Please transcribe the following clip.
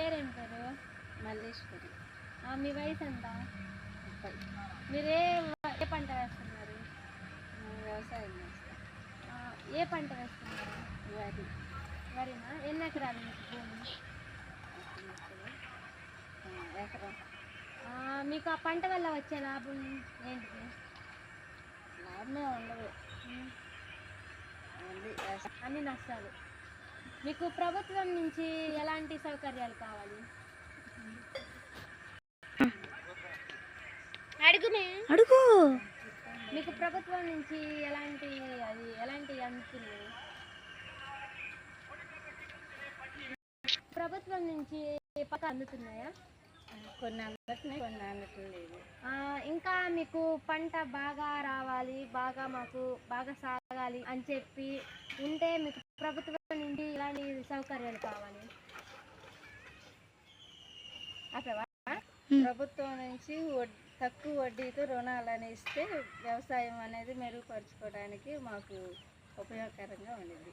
పేరేం పేరు? మల్లేశ్వరి. మీ వయసు ఎంత? 30. మీరు ఏ పంట వేస్తున్నారు? వ్యవసాయం చేస్తాం. ఏ పంట వేస్తున్నారు? వరి. వరినా? ఎన్ని ఎకరాలు మీకు భూమి? ఎకరం. మీకు ఆ పంట వల్ల వచ్చే లాభం ఏంటిది? లాభమే ఉండదు, అన్ని నష్టాలు. మీకు ప్రభుత్వం నుంచి ఎలాంటి సౌకర్యాలు కావాలి? అడుగు. మీకు ప్రభుత్వం నుంచి ఎలాంటి అందుతున్నాయి? ప్రభుత్వం నుంచి పథకాలు అందుతున్నాయా? కొన్ని అందుతున్నాయి, కొన్ని అందట్లేదు. ఇంకా మీకు పంట బాగా రావాలి, మాకు బాగా సాగాలి అని చెప్పి ఉంటే మీకు ప్రభుత్వం నుంచి ఎలాంటి సౌకర్యాలు కావాలి? ప్రభుత్వం నుంచి తక్కువ వడ్డీతో రుణాలను ఇస్తే వ్యవసాయం అనేది మెరుగుపరుచుకోవడానికి మాకు ఉపయోగకరంగా ఉండింది.